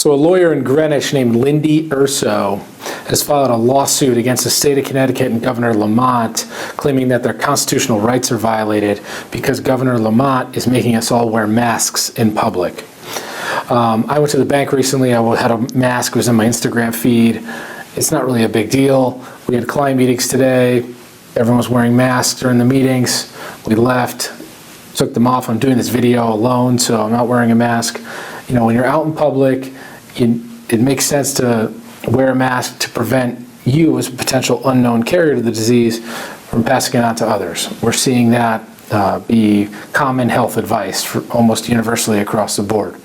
So a lawyer in Greenwich named Lindy Urso has filed a lawsuit against the state of Connecticut and Governor Lamont, claiming that their constitutional rights are violated because Governor Lamont is making us all wear masks in public. I went to the bank recently. I had a mask, it was in my Instagram feed. It's not really a big deal. We had client meetings today. Everyone was wearing masks during the meetings. We left, took them off. I'm doing this video alone, so I'm not wearing a mask. You know, when you're out in public, it makes sense to wear a mask to prevent you as a potential unknown carrier of the disease from passing it on to others. We're seeing that be common health advice for almost universally across the board.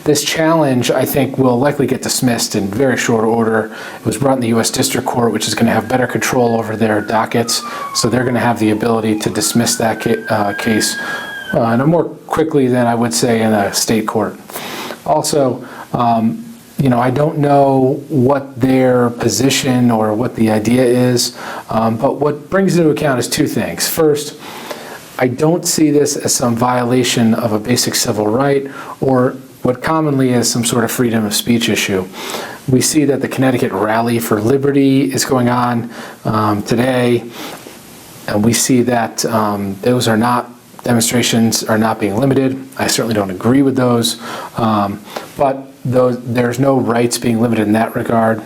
This challenge, I think, will likely get dismissed in very short order. It was brought in the U.S. District Court, which is going to have better control over their dockets, so they're going to have the ability to dismiss that case more quickly than I would say in a state court. Also, I don't know what their position or what the idea is, but what brings into account is two things. First, I don't see this as some violation of a basic civil right or what commonly is some sort of freedom of speech issue. We see that the Connecticut Rally for Liberty is going on today, and we see that demonstrations are not being limited. I certainly don't agree with those, but there's no rights being limited in that regard.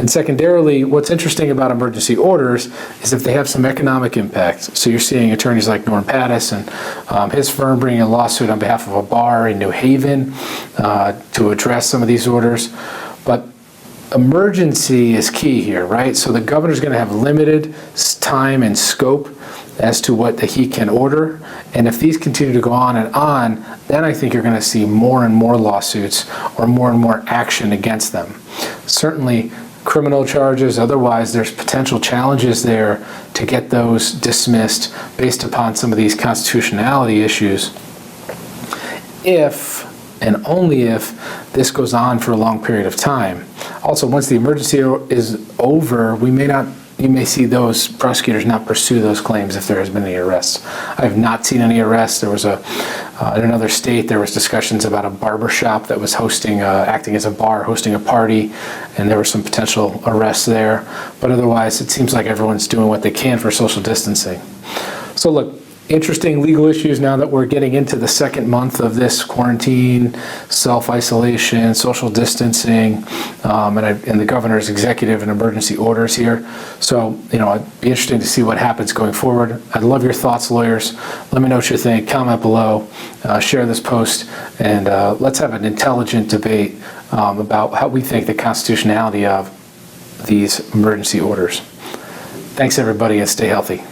And secondarily, what's interesting about emergency orders is if they have some economic impact. So you're seeing attorneys like Norm Pattis and his firm bringing a lawsuit on behalf of a bar in New Haven to address some of these orders. But emergency is key here, right? So the governor's going to have limited time and scope as to what he can order. And if these continue to go on and on, then I think you're going to see more and more lawsuits or more action against them. Certainly criminal charges, otherwise there's potential challenges there to get those dismissed based upon some of these constitutionality issues. If and only if this goes on for a long period of time. Also, once the emergency is over, you may see those prosecutors not pursue those claims if there has been any arrests. I have not seen any arrests. There was in another state, there was discussions about a barber shop that was acting as a bar, hosting a party, and there were some potential arrests there. But otherwise, it seems like everyone's doing what they can for social distancing. So look, interesting legal issues now that we're getting into the second month of this quarantine, self-isolation, social distancing, and the governor's executive and emergency orders here. So, it'd be interesting to see what happens going forward. I'd love your thoughts, lawyers. Let me know what you think. Comment below, share this post, and let's have an intelligent debate about how we think the constitutionality of these emergency orders. Thanks, everybody, and stay healthy.